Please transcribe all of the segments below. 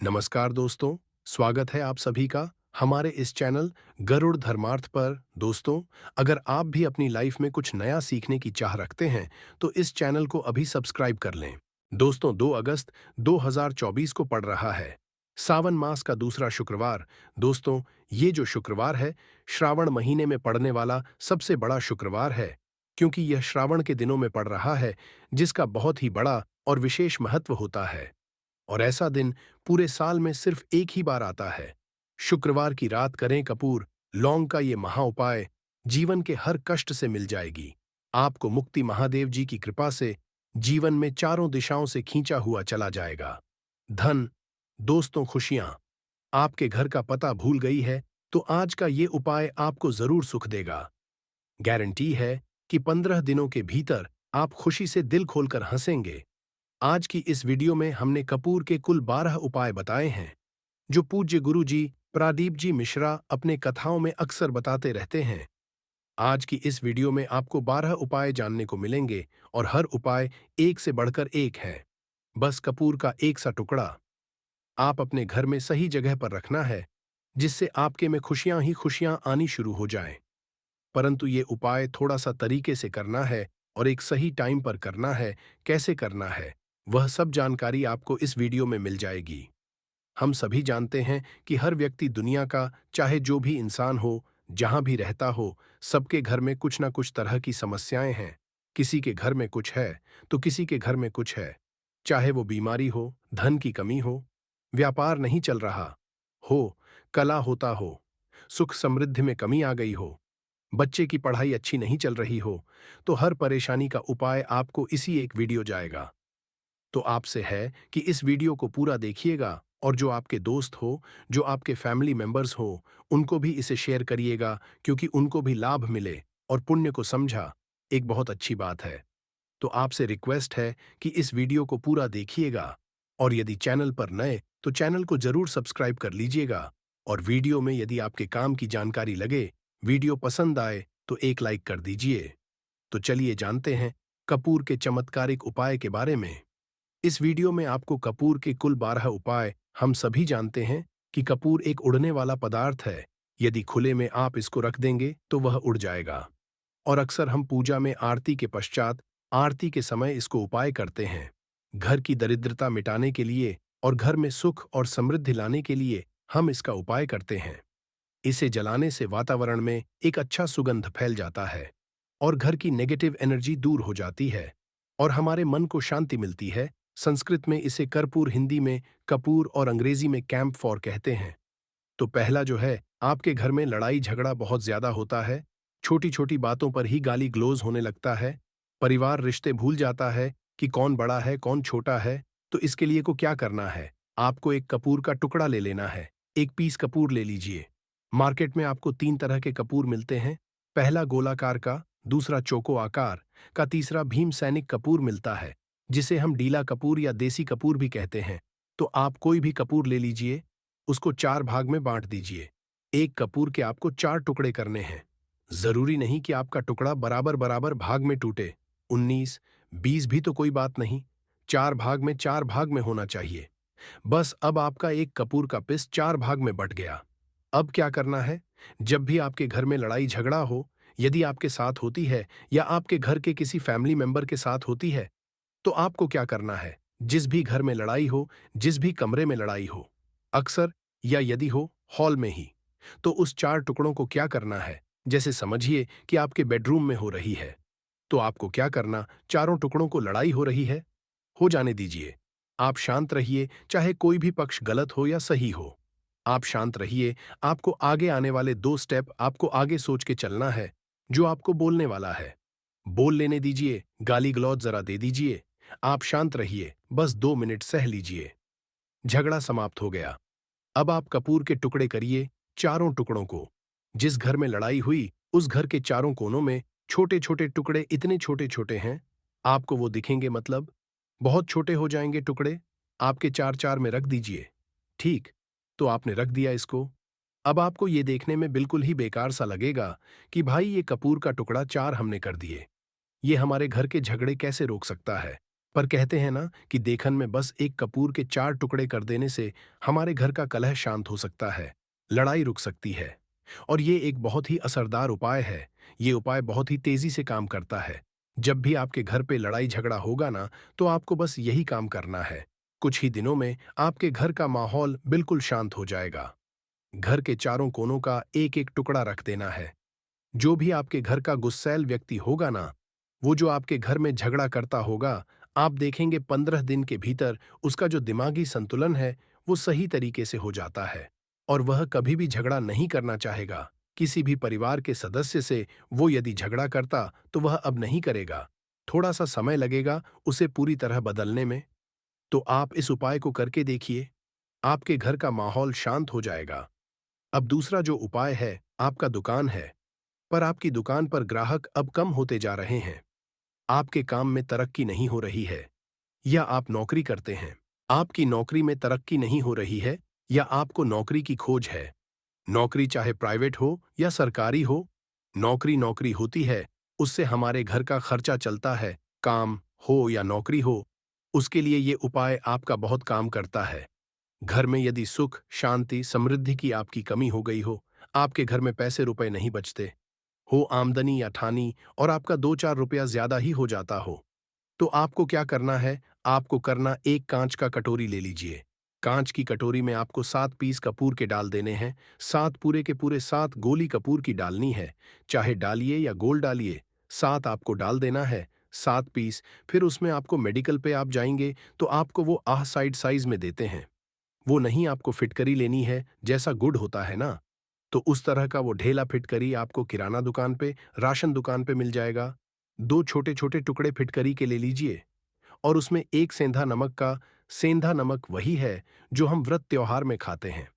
नमस्कार दोस्तों, स्वागत है आप सभी का हमारे इस चैनल गरुड़ धर्मार्थ पर। दोस्तों, अगर आप भी अपनी लाइफ में कुछ नया सीखने की चाह रखते हैं, तो इस चैनल को अभी सब्सक्राइब कर लें। दोस्तों, 2 अगस्त 2024 को पड़ रहा है सावन मास का दूसरा शुक्रवार। दोस्तों, ये जो शुक्रवार है, श्रावण महीने में पड़ने वाला सबसे बड़ा शुक्रवार है, क्योंकि यह श्रावण के दिनों में पड़ रहा है, जिसका बहुत ही बड़ा और विशेष महत्व होता है। और ऐसा दिन पूरे साल में सिर्फ एक ही बार आता है। शुक्रवार की रात करें कपूर लौंग का ये महा उपाय, जीवन के हर कष्ट से मिल जाएगी। आपको मुक्ति महादेव जी की कृपा से जीवन में चारों दिशाओं से खींचा हुआ चला जाएगा। धन, दोस्तों, खुशियां आपके घर का पता भूल गई है, तो आज का ये उपाय आपको जरूर सुख देगा। गारंटी है कि 15 दिनों के भीतर आप खुशी से दिल खोलकर हंसेंगे। आज की इस वीडियो में हमने कपूर के कुल 12 उपाय बताए हैं, जो पूज्य गुरु जी प्रदीप जी मिश्रा अपने कथाओं में अक्सर बताते रहते हैं। आज की इस वीडियो में आपको 12 उपाय जानने को मिलेंगे और हर उपाय एक से बढ़कर एक है। बस कपूर का एक सा टुकड़ा आप अपने घर में सही जगह पर रखना है, जिससे आपके में खुशियां ही खुशियां आनी शुरू हो जाएं। परंतु ये उपाय थोड़ा सा तरीके से करना है और एक सही टाइम पर करना है। कैसे करना है, वह सब जानकारी आपको इस वीडियो में मिल जाएगी। हम सभी जानते हैं कि हर व्यक्ति दुनिया का, चाहे जो भी इंसान हो, जहां भी रहता हो, सबके घर में कुछ ना कुछ तरह की समस्याएं हैं। किसी के घर में कुछ है, तो किसी के घर में कुछ है। चाहे वो बीमारी हो, धन की कमी हो, व्यापार नहीं चल रहा हो, कला होता हो, सुख समृद्धि में कमी आ गई हो, बच्चे की पढ़ाई अच्छी नहीं चल रही हो, तो हर परेशानी का उपाय आपको इसी एक वीडियो जाएगा। तो आपसे है कि इस वीडियो को पूरा देखिएगा और जो आपके दोस्त हो, जो आपके फैमिली मेंबर्स हो, उनको भी इसे शेयर करिएगा, क्योंकि उनको भी लाभ मिले और पुण्य को समझा एक बहुत अच्छी बात है। तो आपसे रिक्वेस्ट है कि इस वीडियो को पूरा देखिएगा और यदि चैनल पर नए तो चैनल को जरूर सब्सक्राइब कर लीजिएगा। और वीडियो में यदि आपके काम की जानकारी लगे, वीडियो पसंद आए, तो एक लाइक कर दीजिए। तो चलिए जानते हैं कपूर के चमत्कारिक उपाय के बारे में। इस वीडियो में आपको कपूर के कुल 12 उपाय। हम सभी जानते हैं कि कपूर एक उड़ने वाला पदार्थ है। यदि खुले में आप इसको रख देंगे तो वह उड़ जाएगा। और अक्सर हम पूजा में आरती के पश्चात, आरती के समय इसको उपाय करते हैं। घर की दरिद्रता मिटाने के लिए और घर में सुख और समृद्धि लाने के लिए हम इसका उपाय करते हैं। इसे जलाने से वातावरण में एक अच्छा सुगंध फैल जाता है और घर की नेगेटिव एनर्जी दूर हो जाती है और हमारे मन को शांति मिलती है। संस्कृत में इसे कर्पूर, हिंदी में कपूर और अंग्रेजी में कैंप फॉर कहते हैं। तो पहला जो है, आपके घर में लड़ाई झगड़ा बहुत ज्यादा होता है, छोटी छोटी बातों पर ही गाली ग्लोज होने लगता है, परिवार रिश्ते भूल जाता है कि कौन बड़ा है कौन छोटा है। तो इसके लिए को क्या करना है, आपको एक कपूर का टुकड़ा ले लेना है। एक पीस कपूर ले लीजिए। मार्केट में आपको 3 तरह के कपूर मिलते हैं। पहला गोलाकार का, दूसरा चौको आकार का, तीसरा भीम सैनिक कपूर मिलता है, जिसे हम डीला कपूर या देसी कपूर भी कहते हैं। तो आप कोई भी कपूर ले लीजिए, उसको 4 भाग में बांट दीजिए। एक कपूर के आपको 4 टुकड़े करने हैं। जरूरी नहीं कि आपका टुकड़ा बराबर बराबर भाग में टूटे। 19, 20 भी तो कोई बात नहीं, 4 भाग में 4 भाग में होना चाहिए। बस अब आपका एक कपूर का पिस 4 भाग में बट गया। अब क्या करना है, जब भी आपके घर में लड़ाई झगड़ा हो, यदि आपके साथ होती है या आपके घर के किसी फैमिली मेंबर के साथ होती है, तो आपको क्या करना है, जिस भी घर में लड़ाई हो, जिस भी कमरे में लड़ाई हो, अक्सर या यदि हो हॉल में ही, तो उस 4 टुकड़ों को क्या करना है, जैसे समझिए कि आपके बेडरूम में हो रही है, तो आपको क्या करना, चारों टुकड़ों को लड़ाई हो रही है, हो जाने दीजिए। आप शांत रहिए, चाहे कोई भी पक्ष गलत हो या सही हो। आप शांत रहिए। आपको आगे आने वाले 2 स्टेप आपको आगे सोच के चलना है, जो आपको बोलने वाला है। बोल लेने दीजिए, गाली गलौज जरा दे दीजिए। आप शांत रहिए, बस 2 मिनट सह लीजिए। झगड़ा समाप्त हो गया। अब आप कपूर के टुकड़े करिए, चारों टुकड़ों को। जिस घर में लड़ाई हुई, उस घर के चारों कोनों में छोटे छोटे टुकड़े, इतने छोटे छोटे हैं आपको वो दिखेंगे, मतलब बहुत छोटे हो जाएंगे टुकड़े। आपके 4-4 में रख दीजिए। ठीक, तो आपने रख दिया इसको। अब आपको ये देखने में बिल्कुल ही बेकार सा लगेगा कि भाई ये कपूर का टुकड़ा 4 हमने कर दिए, ये हमारे घर के झगड़े कैसे रोक सकता है। पर कहते हैं ना कि देखन में बस एक कपूर के 4 टुकड़े कर देने से हमारे घर का कलह शांत हो सकता है, लड़ाई रुक सकती है। और ये एक बहुत ही असरदार उपाय है। ये उपाय बहुत ही तेजी से काम करता है। जब भी आपके घर पे लड़ाई झगड़ा होगा ना, तो आपको बस यही काम करना है। कुछ ही दिनों में आपके घर का माहौल बिल्कुल शांत हो जाएगा। घर के चारों कोनों का एक एक टुकड़ा रख देना है। जो भी आपके घर का गुस्सैल व्यक्ति होगा ना, वो जो आपके घर में झगड़ा करता होगा, आप देखेंगे 15 दिन के भीतर उसका जो दिमागी संतुलन है, वो सही तरीके से हो जाता है। और वह कभी भी झगड़ा नहीं करना चाहेगा। किसी भी परिवार के सदस्य से वो यदि झगड़ा करता, तो वह अब नहीं करेगा। थोड़ा सा समय लगेगा उसे पूरी तरह बदलने में। तो आप इस उपाय को करके देखिए, आपके घर का माहौल शांत हो जाएगा। अब दूसरा जो उपाय है, आपका दुकान है। पर आपकी दुकान पर ग्राहक अब कम होते जा रहे हैं। आपके काम में तरक्की नहीं हो रही है, या आप नौकरी करते हैं। आपकी नौकरी में तरक्की नहीं हो रही है, या आपको नौकरी की खोज है। नौकरी चाहे प्राइवेट हो या सरकारी हो, नौकरी नौकरी होती है, उससे हमारे घर का खर्चा चलता है। काम हो या नौकरी हो, उसके लिए ये उपाय आपका बहुत काम करता है। घर में यदि सुख, शांति, समृद्धि की आपकी कमी हो गई हो, आपके घर में पैसे रुपए नहीं बचते हो, आमदनी या ठानी और आपका 2-4 रुपया ज्यादा ही हो जाता हो, तो आपको क्या करना है? आपको करना, एक कांच का कटोरी ले लीजिए। कांच की कटोरी में आपको 7 पीस कपूर के डाल देने हैं। 7 पूरे के पूरे 7 गोली कपूर की डालनी है। चाहे डालिए या गोल डालिए, 7 आपको डाल देना है, 7 पीस। फिर उसमें आपको मेडिकल पे आप जाएंगे तो आपको वो आह साइड साइज में देते हैं। वो नहीं, आपको फिटकरी लेनी है, जैसा गुड़ होता है ना, तो उस तरह का वो ढेला फिटकरी आपको किराना दुकान पे, राशन दुकान पे मिल जाएगा। 2 छोटे-छोटे टुकड़े फिटकरी के ले लीजिए और उसमें 1 सेंधा नमक का। सेंधा नमक वही है जो हम व्रत त्योहार में खाते हैं।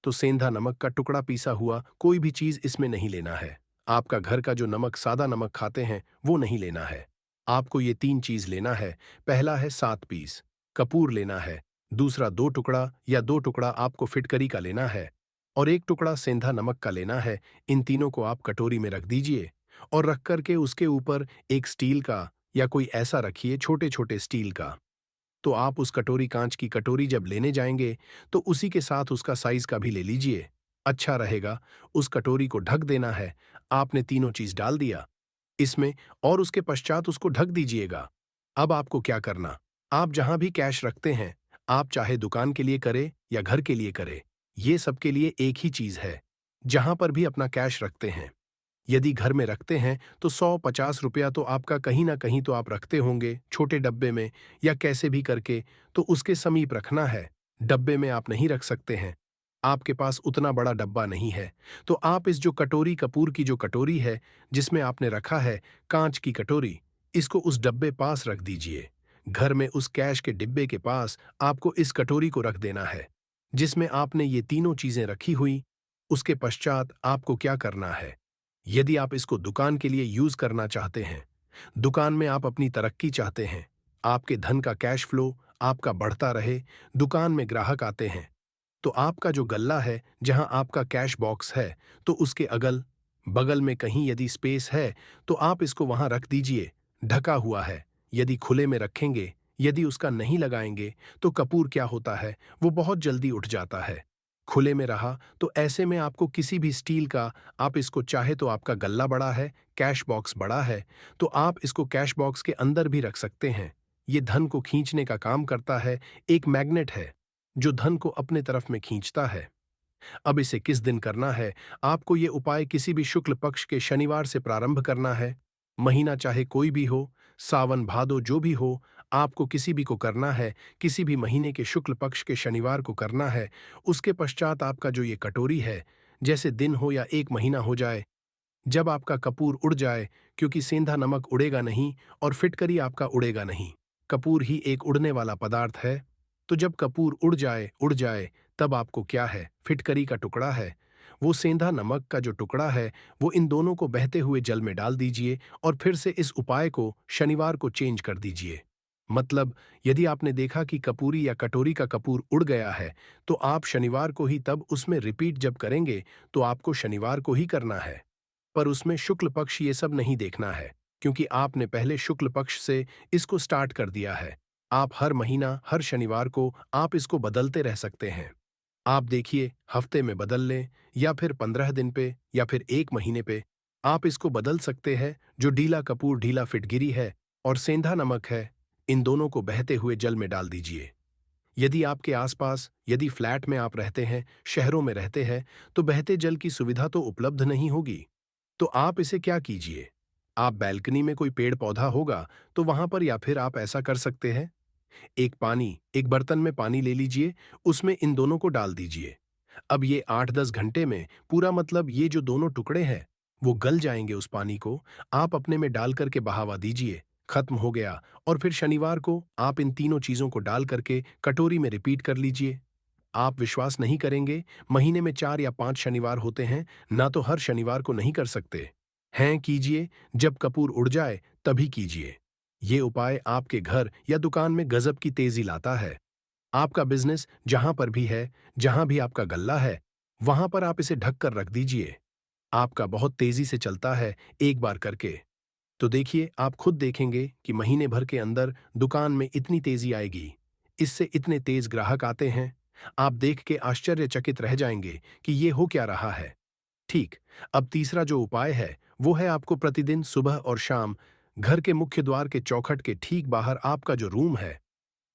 तो सेंधा नमक का टुकड़ा पीसा हुआ कोई भी चीज इसमें नहीं लेना है। आपका घर का जो नमक, सादा नमक खाते हैं, वो नहीं लेना है। आपको ये 3 चीज लेना है। पहला है 7 पीस कपूर लेना है। दूसरा 2 टुकड़ा या 2 टुकड़ा आपको फिटकरी का लेना है। और 1 टुकड़ा सेंधा नमक का लेना है। इन तीनों को आप कटोरी में रख दीजिए और रख करके उसके ऊपर एक स्टील का या कोई ऐसा रखिए, छोटे छोटे स्टील का। तो आप उस कटोरी, कांच की कटोरी जब लेने जाएंगे, तो उसी के साथ उसका साइज का भी ले लीजिए। अच्छा रहेगा। उस कटोरी को ढक देना है। आपने तीनों चीज डाल दिया इसमें और उसके पश्चात उसको ढक दीजिएगा। अब आपको क्या करना? आप जहां भी कैश रखते हैं, आप चाहे दुकान के लिए करें या घर के लिए करें, ये सबके लिए एक ही चीज है। जहां पर भी अपना कैश रखते हैं, यदि घर में रखते हैं तो 100-50 रुपया तो आपका कहीं ना कहीं तो आप रखते होंगे, छोटे डब्बे में या कैसे भी करके, तो उसके समीप रखना है। डब्बे में आप नहीं रख सकते हैं, आपके पास उतना बड़ा डब्बा नहीं है, तो आप इस जो कटोरी, कपूर की जो कटोरी है जिसमें आपने रखा है, कांच की कटोरी, इसको उस डब्बे पास रख दीजिए। घर में उस कैश के डिब्बे के पास आपको इस कटोरी को रख देना है जिसमें आपने ये तीनों चीजें रखी हुई। उसके पश्चात आपको क्या करना है? यदि आप इसको दुकान के लिए यूज करना चाहते हैं, दुकान में आप अपनी तरक्की चाहते हैं, आपके धन का कैश फ्लो आपका बढ़ता रहे, दुकान में ग्राहक आते हैं, तो आपका जो गल्ला है, जहां आपका कैश बॉक्स है, तो उसके अगल बगल में कहीं यदि स्पेस है, तो आप इसको वहां रख दीजिए। ढका हुआ है। यदि खुले में रखेंगे, यदि उसका नहीं लगाएंगे, तो कपूर क्या होता है, वो बहुत जल्दी उठ जाता है। खुले में रहा तो ऐसे में आपको किसी भी स्टील का, आप इसको चाहे तो, आपका गल्ला बड़ा है, कैश बॉक्स बड़ा है, तो आप इसको कैश बॉक्स के अंदर भी रख सकते हैं। ये धन को खींचने का काम करता है, एक मैग्नेट है जो धन को अपने तरफ में खींचता है। अब इसे किस दिन करना है? आपको ये उपाय किसी भी शुक्ल पक्ष के शनिवार से प्रारंभ करना है। महीना चाहे कोई भी हो, सावन भादो जो भी हो, आपको किसी भी को करना है। किसी भी महीने के शुक्ल पक्ष के शनिवार को करना है। उसके पश्चात आपका जो ये कटोरी है, जैसे दिन हो या 1 महीना हो जाए, जब आपका कपूर उड़ जाए, क्योंकि सेंधा नमक उड़ेगा नहीं और फिटकरी आपका उड़ेगा नहीं। कपूर ही एक उड़ने वाला पदार्थ है। तो जब कपूर उड़ जाए, तब आपको क्या है? फिटकरी का टुकड़ा है, वो सेंधा नमक का जो टुकड़ा है, वो इन दोनों को बहते हुए जल में डाल दीजिए और फिर से इस उपाय को शनिवार को चेंज कर दीजिए। मतलब, यदि आपने देखा कि कपूरी या कटोरी का कपूर उड़ गया है, तो आप शनिवार को ही तब उसमें रिपीट जब करेंगे, तो आपको शनिवार को ही करना है। पर उसमें शुक्ल पक्ष ये सब नहीं देखना है, क्योंकि आपने पहले शुक्ल पक्ष से इसको स्टार्ट कर दिया है। आप हर महीना, हर शनिवार को आप इसको बदलते रह सकते हैं। आप देखिए, हफ्ते में बदल लें या फिर 15 दिन पे या फिर 1 महीने पे, आप इसको बदल सकते हैं। जो ढीला कपूर, ढीला फिटगिरी है और सेंधा नमक है, इन दोनों को बहते हुए जल में डाल दीजिए। यदि आपके आसपास, यदि फ्लैट में आप रहते हैं, शहरों में रहते हैं, तो बहते जल की सुविधा तो उपलब्ध नहीं होगी। तो आप इसे क्या कीजिए, आप बैल्कनी में कोई पेड़ पौधा होगा, तो वहां पर या फिर आप ऐसा कर सकते हैं, एक बर्तन में पानी ले लीजिए, उसमें इन दोनों को डाल दीजिए। अब ये 8-10 घंटे में पूरा, मतलब ये जो दोनों टुकड़े हैं, वो गल जाएंगे। उस पानी को आप अपने में डाल करके बहावा दीजिए, खत्म हो गया। और फिर शनिवार को आप इन तीनों चीजों को डाल करके कटोरी में रिपीट कर लीजिए। आप विश्वास नहीं करेंगे, महीने में 4 या 5 शनिवार होते हैं, ना तो हर शनिवार को नहीं कर सकते हैं। कीजिए, जब कपूर उड़ जाए तभी कीजिए। ये उपाय आपके घर या दुकान में गजब की तेजी लाता है। आपका बिजनेस जहां पर भी है, जहां भी आपका गल्ला है, वहां पर आप इसे ढक कर रख दीजिए। आपका बहुत तेजी से चलता है एक बार करके। तो देखिए, आप खुद देखेंगे कि महीने भर के अंदर दुकान में इतनी तेजी आएगी, इससे इतने तेज ग्राहक आते हैं। आप देख के आश्चर्यचकित रह जाएंगे कि ये हो क्या रहा है। ठीक। अब तीसरा जो उपाय है, वो है आपको प्रतिदिन सुबह और शाम घर के मुख्य द्वार के चौखट के ठीक बाहर आपका जो रूम है,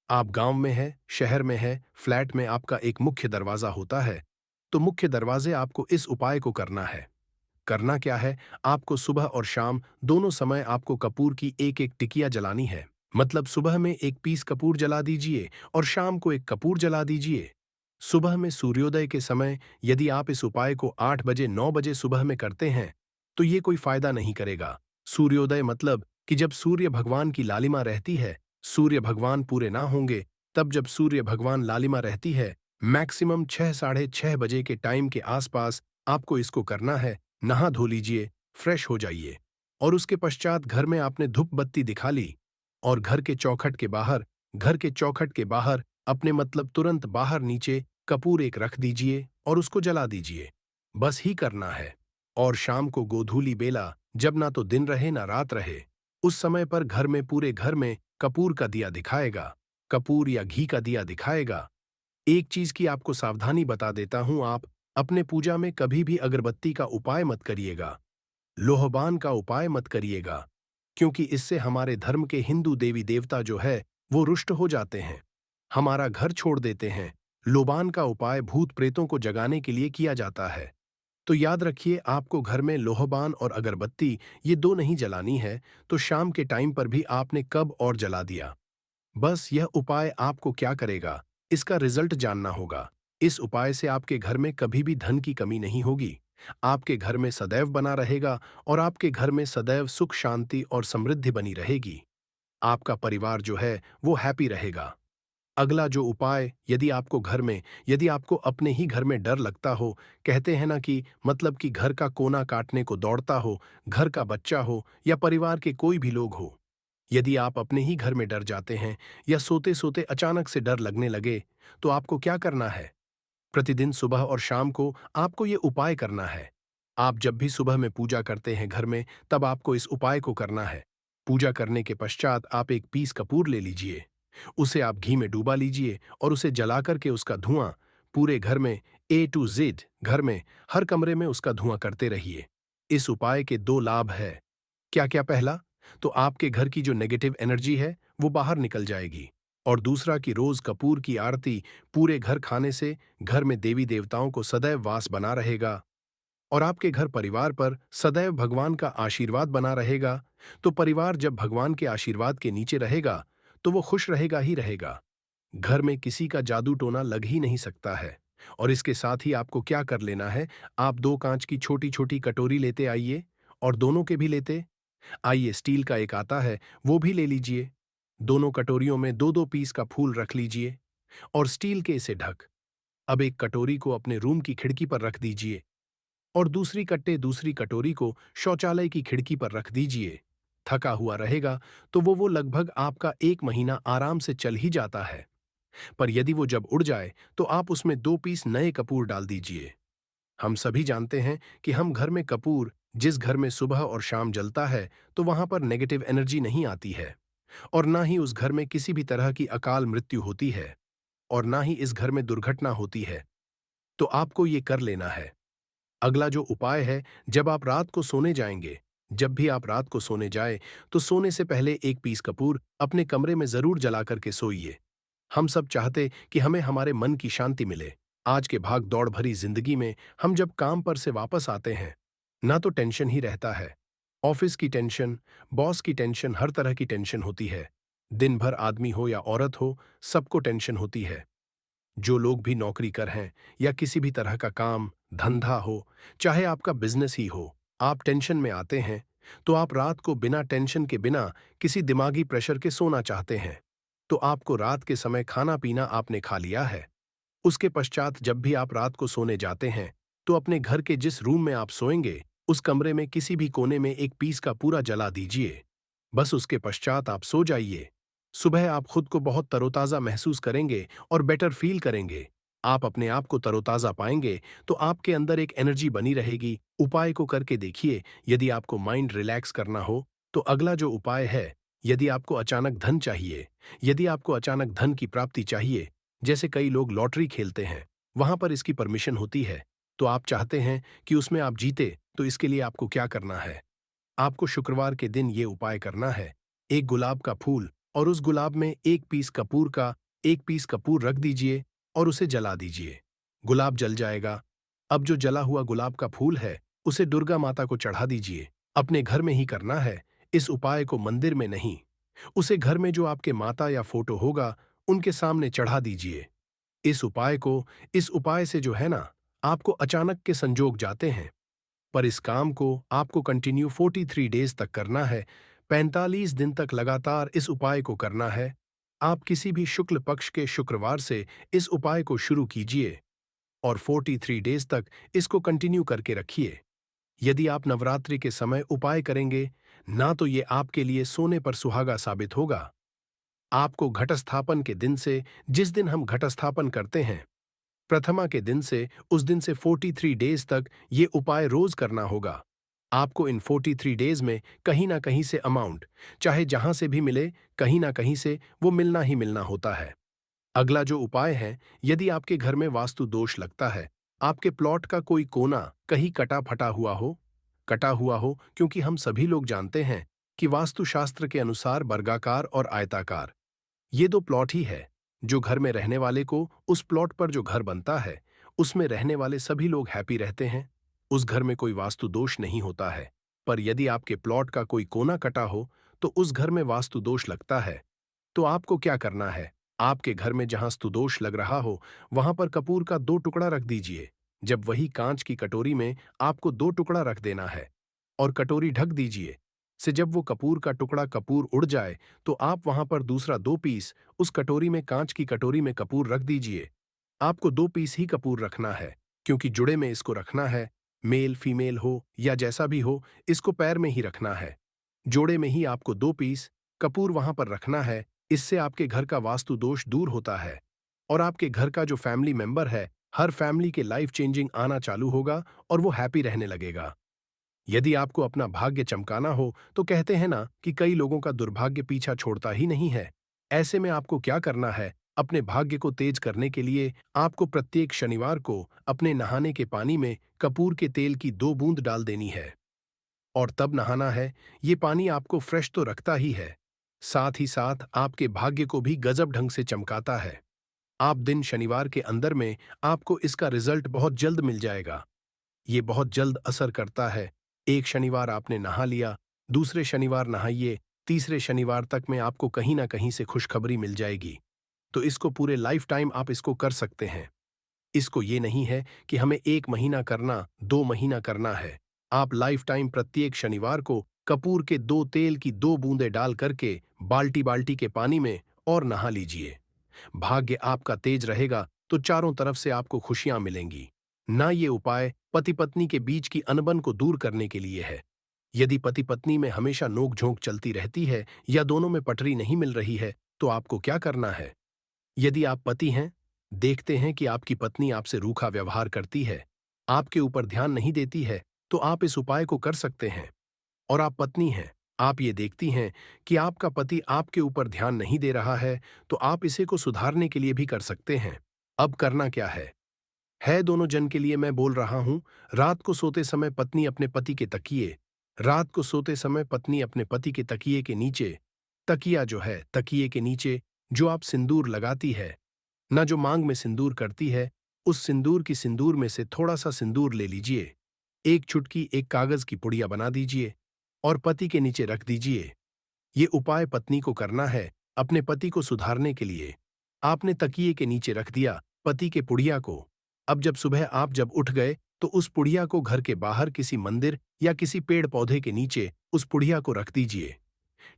आप गांव में है, शहर में है, फ्लैट में आपका एक मुख्य दरवाजा होता है, तो मुख्य दरवाजे आपको इस उपाय को करना है। करना क्या है, आपको सुबह और शाम दोनों समय आपको कपूर की एक एक टिकिया जलानी है। मतलब सुबह में एक पीस कपूर जला दीजिए और शाम को एक कपूर जला दीजिए। सुबह में सूर्योदय के समय यदि आप इस उपाय को 8 बजे 9 बजे सुबह में करते हैं, तो ये कोई फायदा नहीं करेगा। सूर्योदय मतलब कि जब सूर्य भगवान की लालिमा रहती है, सूर्य भगवान पूरे ना होंगे, तब जब सूर्य भगवान लालिमा रहती है, मैक्सिमम 6 साढ़े 6 बजे के टाइम के आसपास आपको इसको करना है। नहा धो लीजिए, फ्रेश हो जाइए और उसके पश्चात घर में आपने धूप बत्ती दिखा ली और घर के चौखट के बाहर अपने, मतलब तुरंत बाहर नीचे कपूर एक रख दीजिए और उसको जला दीजिए। बस ही करना है। और शाम को गोधूली बेला, जब ना तो दिन रहे ना रात रहे, उस समय पर घर में, पूरे घर में कपूर का दिया दिखाएगा, कपूर या घी का दिया दिखाएगा। एक चीज की आपको सावधानी बता देता हूं, आप अपने पूजा में कभी भी अगरबत्ती का उपाय मत करिएगा, लोहबान का उपाय मत करिएगा, क्योंकि इससे हमारे धर्म के हिंदू देवी देवता जो है वो रुष्ट हो जाते हैं, हमारा घर छोड़ देते हैं। लोबान का उपाय भूत प्रेतों को जगाने के लिए किया जाता है। तो याद रखिए, आपको घर में लोहबान और अगरबत्ती ये दो नहीं जलानी है, तो शाम के टाइम पर भी आपने कब और जला दिया। बस यह उपाय आपको क्या करेगा, इसका रिजल्ट जानना होगा। इस उपाय से आपके घर में कभी भी धन की कमी नहीं होगी, आपके घर में सदैव बना रहेगा और आपके घर में सदैव सुख शांति और समृद्धि बनी रहेगी। आपका परिवार जो है वो हैप्पी रहेगा। अगला जो उपाय, यदि आपको अपने ही घर में डर लगता हो, कहते हैं ना कि मतलब कि घर का कोना काटने को दौड़ता हो, घर का बच्चा हो या परिवार के कोई भी लोग हो, यदि आप अपने ही घर में डर जाते हैं या सोते सोते अचानक से डर लगने लगे, तो आपको क्या करना है, प्रतिदिन सुबह और शाम को आपको ये उपाय करना है। आप जब भी सुबह में पूजा करते हैं घर में, तब आपको इस उपाय को करना है। पूजा करने के पश्चात आप एक पीस कपूर ले लीजिए, उसे आप घी में डूबा लीजिए और उसे जला करके उसका धुआं पूरे घर में, ए टू जेड घर में, हर कमरे में उसका धुआं करते रहिए। इस उपाय के 2 लाभ है। क्या क्या? पहला, तो आपके घर की जो नेगेटिव एनर्जी है वो बाहर निकल जाएगी। और दूसरा कि रोज कपूर की आरती पूरे घर खाने से घर में देवी देवताओं को सदैव वास बना रहेगा और आपके घर परिवार पर सदैव भगवान का आशीर्वाद बना रहेगा। तो परिवार जब भगवान के आशीर्वाद के नीचे रहेगा, तो वो खुश रहेगा ही रहेगा। घर में किसी का जादू टोना लग ही नहीं सकता है। और इसके साथ ही आपको क्या कर लेना है, आप 2 कांच की छोटी छोटी कटोरी लेते आइए और दोनों के भी लेते आइए, स्टील का एक आता है, वो भी ले लीजिए। दोनों कटोरियों में 2-2 पीस का फूल रख लीजिए और स्टील के इसे ढक। अब एक कटोरी को अपने रूम की खिड़की पर रख दीजिए और दूसरी कटोरी को शौचालय की खिड़की पर रख दीजिए। थका हुआ रहेगा तो वो लगभग आपका 1 महीना आराम से चल ही जाता है। पर यदि वो जब उड़ जाए, तो आप उसमें 2 पीस नए कपूर डाल दीजिए। हम सभी जानते हैं कि हम घर में कपूर, जिस घर में सुबह और शाम जलता है, तो वहां पर नेगेटिव एनर्जी नहीं आती है। और ना ही उस घर में किसी भी तरह की अकाल मृत्यु होती है, और ना ही इस घर में दुर्घटना होती है। तो आपको ये कर लेना है। अगला जो उपाय है, जब आप रात को सोने जाएंगे, जब भी आप रात को सोने जाए, तो सोने से पहले एक पीस कपूर अपने कमरे में जरूर जला करके सोइए। हम सब चाहते कि हमें हमारे मन की शांति मिले। आज के भाग दौड़ भरी जिंदगी में हम जब काम पर से वापस आते हैं, ना तो टेंशन ही रहता है। ऑफिस की टेंशन, बॉस की टेंशन, हर तरह की टेंशन होती है। दिन भर आदमी हो या औरत हो, सबको टेंशन होती है। जो लोग भी नौकरी कर हैं या किसी भी तरह का काम धंधा हो, चाहे आपका बिजनेस ही हो, आप टेंशन में आते हैं, तो आप रात को बिना टेंशन के, बिना किसी दिमागी प्रेशर के सोना चाहते हैं। तो आपको रात के समय खाना पीना आपने खा लिया है। उसके पश्चात जब भी आप रात को सोने जाते हैं, तो अपने घर के जिस रूम में आप सोएंगे, उस कमरे में किसी भी कोने में एक पीस का पूरा जला दीजिए। बस उसके पश्चात आप सो जाइए। सुबह आप खुद को बहुत तरोताजा महसूस करेंगे और बेटर फील करेंगे। आप अपने आप को तरोताजा पाएंगे, तो आपके अंदर एक एनर्जी बनी रहेगी। उपाय को करके देखिए। यदि आपको माइंड रिलैक्स करना हो, तो अगला जो उपाय है, यदि आपको अचानक धन चाहिए, यदि आपको अचानक धन की प्राप्ति चाहिए, जैसे कई लोग लॉटरी खेलते हैं, वहां पर इसकी परमिशन होती है, तो आप चाहते हैं कि उसमें आप जीते, तो इसके लिए आपको क्या करना है? आपको शुक्रवार के दिन ये उपाय करना है। एक गुलाब का फूल, और उस गुलाब में एक पीस कपूर रख दीजिए और उसे जला दीजिए। गुलाब जल जाएगा। अब जो जला हुआ गुलाब का फूल है, उसे दुर्गा माता को चढ़ा दीजिए। अपने घर में ही करना है। इस उपाय को मंदिर में नहीं, उसे घर में जो आपके माता या फोटो होगा, उनके सामने चढ़ा दीजिए। इस उपाय से जो है ना, आपको अचानक के संजोग जाते हैं। पर इस काम को आपको कंटिन्यू 43 डेज तक करना है। 45 दिन तक लगातार इस उपाय को करना है। आप किसी भी शुक्ल पक्ष के शुक्रवार से इस उपाय को शुरू कीजिए और 43 डेज तक इसको कंटिन्यू करके रखिए। यदि आप नवरात्रि के समय उपाय करेंगे, ना तो ये आपके लिए सोने पर सुहागा साबित होगा। आपको घटस्थापन के दिन से, जिस दिन हम घटस्थापन करते हैं, प्रथमा के दिन से, उस दिन से 43 डेज तक ये उपाय रोज करना होगा। आपको इन 43 डेज में कहीं ना कहीं से अमाउंट, चाहे जहां से भी मिले, कहीं ना कहीं से वो मिलना ही मिलना होता है। अगला जो उपाय है, यदि आपके घर में वास्तु दोष लगता है, आपके प्लॉट का कोई कोना कहीं कटा हुआ हो, क्योंकि हम सभी लोग जानते हैं कि वास्तुशास्त्र के अनुसार वर्गाकार और आयताकार, ये दो प्लॉट ही है। जो घर में रहने वाले को, उस प्लॉट पर जो घर बनता है, उसमें रहने वाले सभी लोग हैप्पी रहते हैं। उस घर में कोई वास्तु दोष नहीं होता है। पर यदि आपके प्लॉट का कोई कोना कटा हो, तो उस घर में वास्तु दोष लगता है। तो आपको क्या करना है? आपके घर में जहां स्तुदोष लग रहा हो, वहां पर कपूर का 2 टुकड़ा रख दीजिए। जब वही कांच की कटोरी में आपको 2 टुकड़ा रख देना है और कटोरी ढक दीजिए। से जब वो कपूर का टुकड़ा कपूर उड़ जाए, तो आप वहां पर दूसरा 2 पीस उस कटोरी में, कांच की कटोरी में कपूर रख दीजिए। आपको 2 पीस ही कपूर रखना है, क्योंकि जुड़े में इसको रखना है। मेल फीमेल हो या जैसा भी हो, इसको पैर में ही रखना है। जोड़े में ही आपको 2 पीस कपूर वहां पर रखना है। इससे आपके घर का वास्तु दोष दूर होता है और आपके घर का जो फैमिली मेंबर है, हर फैमिली के लाइफ चेंजिंग आना चालू होगा और वो हैप्पी रहने लगेगा। यदि आपको अपना भाग्य चमकाना हो, तो कहते हैं ना कि कई लोगों का दुर्भाग्य पीछा छोड़ता ही नहीं है। ऐसे में आपको क्या करना है? अपने भाग्य को तेज करने के लिए आपको प्रत्येक शनिवार को अपने नहाने के पानी में कपूर के तेल की 2 बूंद डाल देनी है और तब नहाना है। ये पानी आपको फ्रेश तो रखता ही है, साथ ही साथ आपके भाग्य को भी गजब ढंग से चमकाता है। आप दिन शनिवार के अंदर में आपको इसका रिजल्ट बहुत जल्द मिल जाएगा। ये बहुत जल्द असर करता है। एक शनिवार आपने नहा लिया, दूसरे शनिवार नहाइए, तीसरे शनिवार तक में आपको कहीं ना कहीं से खुशखबरी मिल जाएगी। तो इसको पूरे लाइफ टाइम आप इसको कर सकते हैं। इसको ये नहीं है कि हमें 1 महीना करना, 2 महीना करना है। आप लाइफ टाइम प्रत्येक शनिवार को कपूर के 2 तेल की 2 बूंदें डाल करके बाल्टी बाल्टी के पानी में और नहा लीजिए। भाग्य आपका तेज रहेगा, तो चारों तरफ से आपको खुशियां मिलेंगी। ना ये उपाय पति पत्नी के बीच की अनबन को दूर करने के लिए है। यदि पति पत्नी में हमेशा नोक झोंक चलती रहती है या दोनों में पटरी नहीं मिल रही है, तो आपको क्या करना है? यदि आप पति हैं, देखते हैं कि आपकी पत्नी आपसे रूखा व्यवहार करती है, आपके ऊपर ध्यान नहीं देती है, तो आप इस उपाय को कर सकते हैं। और आप पत्नी हैं, आप ये देखती हैं कि आपका पति आपके ऊपर ध्यान नहीं दे रहा है, तो आप इसे को सुधारने के लिए भी कर सकते हैं। अब करना क्या है दोनों जन के लिए मैं बोल रहा हूं। रात को सोते समय पत्नी अपने पति के तकिए रात को सोते समय पत्नी अपने पति के तकिए के नीचे तकिया जो है तकिए के नीचे जो आप सिंदूर लगाती है, ना जो मांग में सिंदूर करती है, उस सिंदूर की सिंदूर में से थोड़ा सा सिंदूर ले लीजिए। एक चुटकी एक कागज की पुड़िया बना दीजिए और पति के नीचे रख दीजिए। ये उपाय पत्नी को करना है अपने पति को सुधारने के लिए। आपने तकिए के नीचे रख दिया पति के पुड़िया को। अब जब सुबह आप जब उठ गए तो उस पुड़िया को घर के बाहर किसी मंदिर या किसी पेड़ पौधे के नीचे उस पुड़िया को रख दीजिए।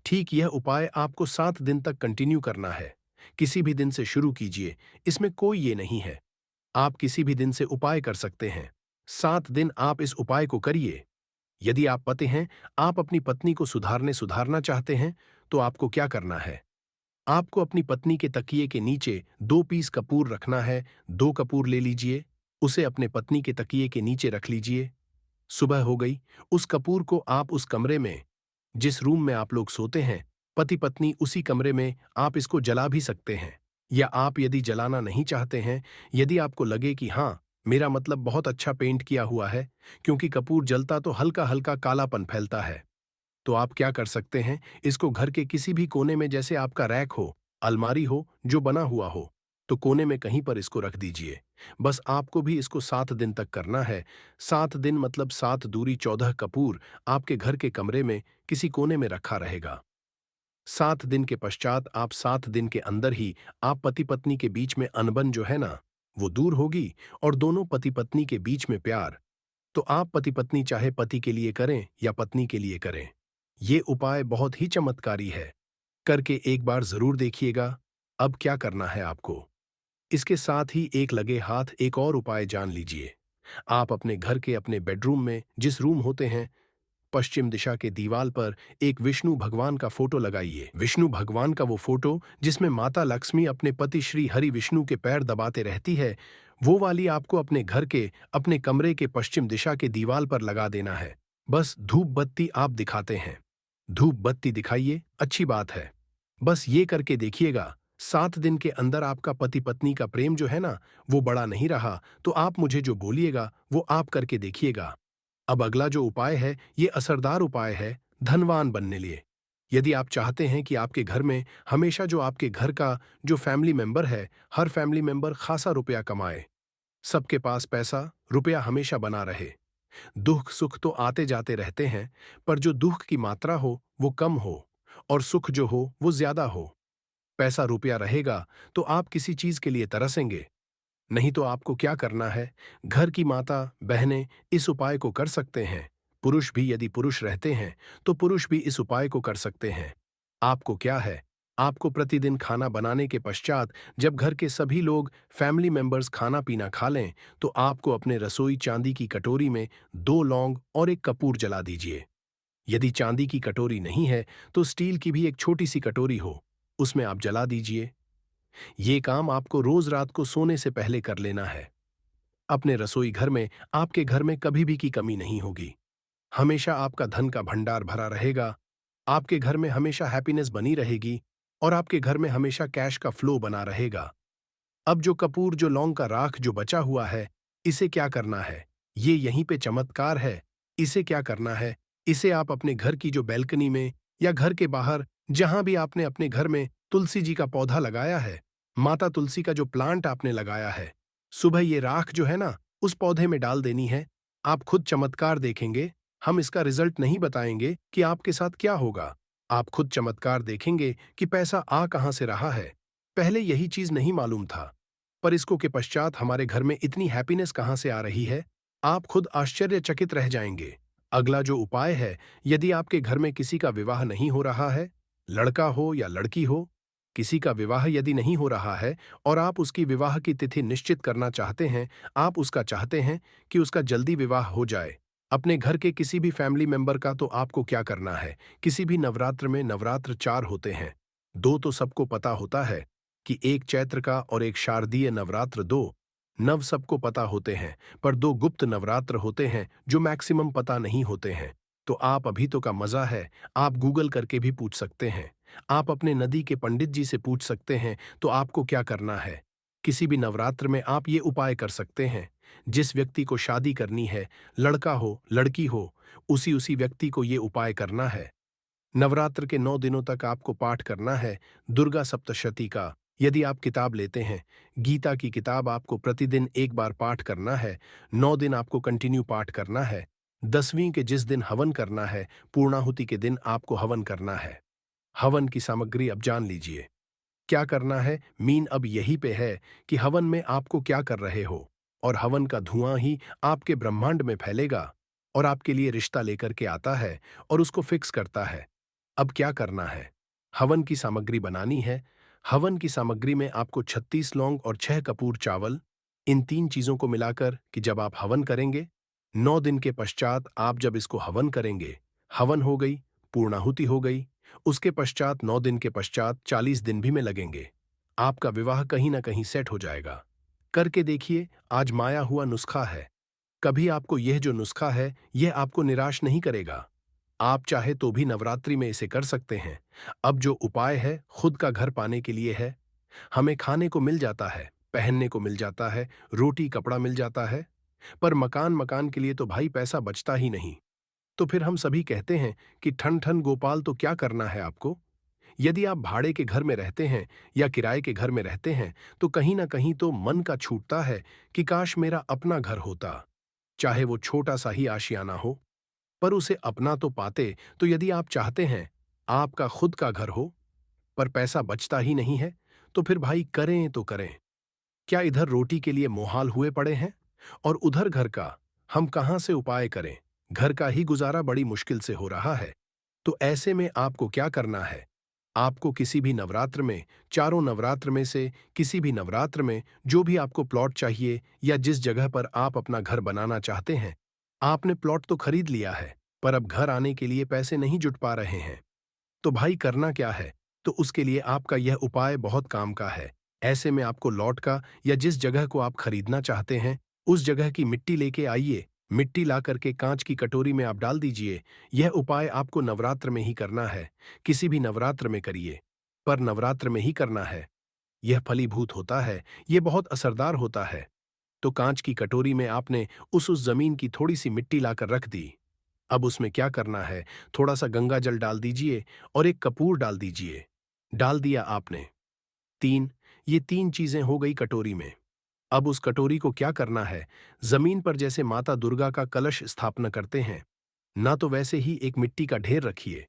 ठीक यह उपाय आपको 7 दिन तक कंटिन्यू करना है। किसी भी दिन से शुरू कीजिए, इसमें कोई ये नहीं है। आप किसी भी दिन से उपाय कर सकते हैं। 7 दिन आप इस उपाय को करिए। यदि आप पति हैं, आप अपनी पत्नी को सुधारना चाहते हैं, तो आपको क्या करना है? आपको अपनी पत्नी के तकिए के नीचे 2 पीस कपूर रखना है। 2 कपूर ले लीजिए, उसे अपने पत्नी के तकिए के नीचे रख लीजिए। सुबह हो गई, उस कपूर को आप उस कमरे में, जिस रूम में आप लोग सोते हैं, पति पत्नी उसी कमरे में आप इसको जला भी सकते हैं। या आप यदि जलाना नहीं चाहते हैं, यदि आपको लगे कि हाँ, मेरा मतलब बहुत अच्छा पेंट किया हुआ है, क्योंकि कपूर जलता तो हल्का हल्का कालापन फैलता है, तो आप क्या कर सकते हैं, इसको घर के किसी भी कोने में, जैसे आपका रैक हो, अलमारी हो जो बना हुआ हो, तो कोने में कहीं पर इसको रख दीजिए। बस आपको भी इसको 7 दिन तक करना है। 7 दिन मतलब 7 दूरी 14 कपूर आपके घर के कमरे में किसी कोने में रखा रहेगा। 7 दिन के पश्चात आप 7 दिन के अंदर ही आप पति पत्नी के बीच में अनबन जो है ना, वो दूर होगी और दोनों पति पत्नी के बीच में प्यार। तो आप पति पत्नी चाहे पति के लिए करें या पत्नी के लिए करें, ये उपाय बहुत ही चमत्कारी है। करके एक बार जरूर देखिएगा। अब क्या करना है आपको, इसके साथ ही एक लगे हाथ एक और उपाय जान लीजिए। आप अपने घर के अपने बेडरूम में जिस रूम होते हैं, पश्चिम दिशा के दीवाल पर एक विष्णु भगवान का फोटो लगाइए। विष्णु भगवान का वो फोटो जिसमें माता लक्ष्मी अपने पति श्री हरि विष्णु के पैर दबाते रहती है, वो वाली आपको अपने घर के अपने कमरे के पश्चिम दिशा के दीवाल पर लगा देना है। बस धूप बत्ती आप दिखाते हैं, धूप बत्ती दिखाइए, अच्छी बात है। बस ये करके देखिएगा, 7 दिन के अंदर आपका पति पत्नी का प्रेम जो है ना, वो बड़ा नहीं रहा, तो आप मुझे जो बोलिएगा वो आप करके देखिएगा। अब अगला जो उपाय है, ये असरदार उपाय है धनवान बनने लिए। यदि आप चाहते हैं कि आपके घर में हमेशा जो आपके घर का जो फैमिली मेंबर है, हर फैमिली मेंबर खासा रुपया कमाए, सबके पास पैसा रुपया हमेशा बना रहे। दुख सुख तो आते जाते रहते हैं, पर जो दुख की मात्रा हो वो कम हो और सुख जो हो वो ज्यादा हो। पैसा रुपया रहेगा तो आप किसी चीज के लिए तरसेंगे, नहीं तो आपको क्या करना है, घर की माता बहनें इस उपाय को कर सकते हैं। पुरुष भी यदि पुरुष रहते हैं तो पुरुष भी इस उपाय को कर सकते हैं। आपको क्या है, आपको प्रतिदिन खाना बनाने के पश्चात जब घर के सभी लोग फैमिली मेंबर्स खाना पीना खा लें, तो आपको अपने रसोई चांदी की कटोरी में 2 लौंग और एक कपूर जला दीजिए। यदि चांदी की कटोरी नहीं है तो स्टील की भी एक छोटी सी कटोरी हो, उसमें आप जला दीजिए। ये काम आपको रोज रात को सोने से पहले कर लेना है। अपने रसोई घर में आपके घर में कभी भी की कमी नहीं होगी। हमेशा आपका धन का भंडार भरा रहेगा। आपके घर में हमेशा हैप्पीनेस बनी रहेगी और आपके घर में हमेशा कैश का फ्लो बना रहेगा। अब जो कपूर जो लौंग का राख जो बचा हुआ है, इसे क्या करना है, ये यहीं पे चमत्कार है। इसे क्या करना है, इसे आप अपने घर की जो बैल्कनी में या घर के बाहर जहां भी आपने अपने घर में तुलसी जी का पौधा लगाया है, माता तुलसी का जो प्लांट आपने लगाया है, सुबह ये राख जो है ना, उस पौधे में डाल देनी है। आप खुद चमत्कार देखेंगे। हम इसका रिजल्ट नहीं बताएंगे कि आपके साथ क्या होगा। आप खुद चमत्कार देखेंगे कि पैसा आ कहां से रहा है। पहले यही चीज नहीं मालूम था, पर इसको के पश्चात हमारे घर में इतनी हैप्पीनेस कहां से आ रही है, आप खुद आश्चर्यचकित रह जाएंगे। अगला जो उपाय है, यदि आपके घर में किसी का विवाह नहीं हो रहा है, लड़का हो या लड़की हो, किसी का विवाह यदि नहीं हो रहा है और आप उसकी विवाह की तिथि निश्चित करना चाहते हैं, आप उसका चाहते हैं कि उसका जल्दी विवाह हो जाए, अपने घर के किसी भी फैमिली मेंबर का, तो आपको क्या करना है, किसी भी नवरात्र में नवरात्र 4 होते हैं। 2 तो सबको पता होता है कि एक चैत्र का और एक शारदीय नवरात्र 2 नव सबको पता होते हैं, पर 2 गुप्त नवरात्र होते हैं जो मैक्सिमम पता नहीं होते हैं। तो आप अभी तो का मजा है, आप गूगल करके भी पूछ सकते हैं। आप अपने नदी के पंडित जी से पूछ सकते हैं, तो आपको क्या करना है। किसी भी नवरात्र में आप ये उपाय कर सकते हैं। जिस व्यक्ति को शादी करनी है, लड़का हो, लड़की हो, उसी व्यक्ति को ये उपाय करना है। नवरात्र के 9 दिनों तक आपको पाठ करना है दुर्गा सप्तशती का। यदि आप किताब लेते हैं, गीता की किताब आपको प्रतिदिन एक बार पाठ करना है, 9 दिन आपको कंटिन्यू पाठ करना है। 10वीं के जिस दिन हवन करना है, पूर्णाहुति के दिन आपको हवन करना है। हवन की सामग्री अब जान लीजिए। क्या करना है, मीन अब यही पे है कि हवन में आपको क्या कर रहे हो, और हवन का धुआं ही आपके ब्रह्मांड में फैलेगा और आपके लिए रिश्ता लेकर के आता है और उसको फिक्स करता है। अब क्या करना है, हवन की सामग्री बनानी है। हवन की सामग्री में आपको 36 लौंग और 6 कपूर चावल, इन 3 चीजों को मिलाकर कि जब आप हवन करेंगे, 9 दिन के पश्चात आप जब इसको हवन करेंगे, हवन हो गई, पूर्णाहुति हो गई, उसके पश्चात 9 दिन के पश्चात 40 दिन भी में लगेंगे। आपका विवाह कहीं ना कहीं सेट हो जाएगा। करके देखिए, आजमाया हुआ नुस्खा है। कभी आपको यह जो नुस्खा है, यह आपको निराश नहीं करेगा। आप चाहे तो भी नवरात्रि में इसे कर सकते हैं। अब जो उपाय है, खुद का घर पाने के लिए है। हमें खाने को मिल जाता है, पहनने को मिल जाता है, रोटी कपड़ा मिल जाता है, पर मकान मकान के लिए तो भाई पैसा बचता ही नहीं। तो फिर हम सभी कहते हैं कि ठन ठन गोपाल, तो क्या करना है आपको। यदि आप भाड़े के घर में रहते हैं या किराए के घर में रहते हैं, तो कहीं ना कहीं तो मन का छूटता है कि काश मेरा अपना घर होता, चाहे वो छोटा सा ही आशियाना हो, पर उसे अपना तो पाते। तो यदि आप चाहते हैं आपका खुद का घर हो, पर पैसा बचता ही नहीं है, तो फिर भाई करें तो करें। क्या इधर रोटी के लिए मोहाल हुए पड़े हैं, और उधर घर का हम कहां से उपाय करें। घर का ही गुजारा बड़ी मुश्किल से हो रहा है। तो ऐसे में आपको क्या करना है, आपको किसी भी नवरात्र में, चारों नवरात्र में से किसी भी नवरात्र में जो भी आपको प्लॉट चाहिए या जिस जगह पर आप अपना घर बनाना चाहते हैं, आपने प्लॉट तो खरीद लिया है, पर अब घर आने के लिए पैसे नहीं जुट पा रहे हैं। तो भाई करना क्या है, तो उसके लिए आपका यह उपाय बहुत काम का है। ऐसे में आपको लॉट का या जिस जगह को आप खरीदना चाहते हैं, उस जगह की मिट्टी लेके आइए। मिट्टी ला करके कांच की कटोरी में आप डाल दीजिए। यह उपाय आपको नवरात्र में ही करना है। किसी भी नवरात्र में करिए, पर नवरात्र में ही करना है। यह फलीभूत होता है, यह बहुत असरदार होता है। तो कांच की कटोरी में आपने उस जमीन की थोड़ी सी मिट्टी लाकर रख दी। अब उसमें क्या करना है, थोड़ा सा गंगा जल डाल दीजिए और एक कपूर डाल दीजिए। डाल दिया आपने। 3, ये 3 चीजें हो गई कटोरी में। अब उस कटोरी को क्या करना है, जमीन पर जैसे माता दुर्गा का कलश स्थापना करते हैं, ना तो वैसे ही एक मिट्टी का ढेर रखिए।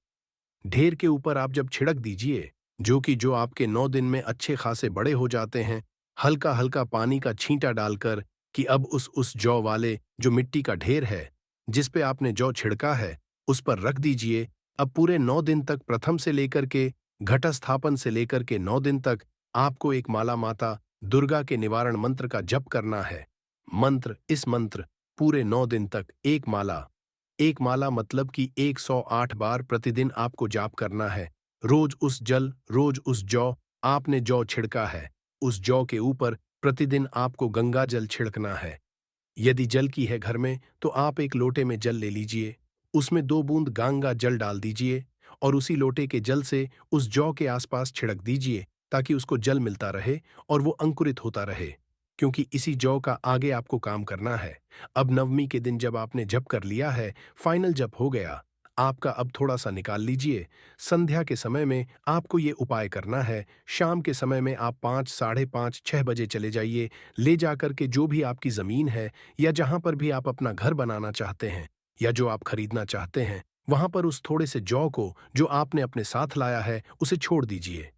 ढेर के ऊपर आप जब छिड़क दीजिए, जो आपके 9 दिन में अच्छे खासे बड़े हो जाते हैं, हल्का हल्का पानी का छींटा डालकर, कि अब उस जौ वाले जो मिट्टी का ढेर है, जिस पे आपने जौ छिड़का है, उस पर रख दीजिए। अब पूरे 9 दिन तक, प्रथम से लेकर के घटस्थापन से लेकर के 9 दिन तक, आपको एक माला माता दुर्गा के निवारण मंत्र का जप करना है। इस मंत्र पूरे 9 दिन तक एक माला मतलब कि 108 बार प्रतिदिन आपको जाप करना है। रोज उस जल, रोज उस जौ, आपने जौ छिड़का है, उस जौ के ऊपर प्रतिदिन आपको गंगा जल छिड़कना है। यदि जल की है घर में, तो आप एक लोटे में जल ले लीजिए, उसमें 2 बूंद गंगा जल डाल दीजिए और उसी लोटे के जल से उस जौ के आसपास छिड़क दीजिए, ताकि उसको जल मिलता रहे और वो अंकुरित होता रहे, क्योंकि इसी जौ का आगे आपको काम करना है। अब नवमी के दिन जब आपने जप कर लिया है, फाइनल जप हो गया आपका, अब थोड़ा सा निकाल लीजिए। संध्या के समय में आपको ये उपाय करना है। शाम के समय में आप 5, साढ़े 5, 6 बजे चले जाइए। ले जाकर के जो भी आपकी जमीन है या जहां पर भी आप अपना घर बनाना चाहते हैं या जो आप खरीदना चाहते हैं, वहां पर उस थोड़े से जौ को जो आपने अपने साथ लाया है, उसे छोड़ दीजिए।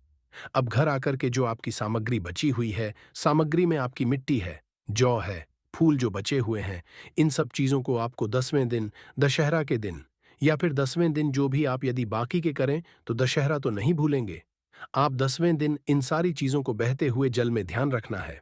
अब घर आकर के जो आपकी सामग्री बची हुई है, सामग्री में आपकी मिट्टी है, जौ है, फूल जो बचे हुए हैं, इन सब चीजों को आपको 10वें दिन, दशहरा के दिन या फिर 10वें दिन, जो भी आप यदि बाकी के करें तो दशहरा तो नहीं भूलेंगे, आप 10वें दिन इन सारी चीजों को बहते हुए जल में ध्यान रखना है।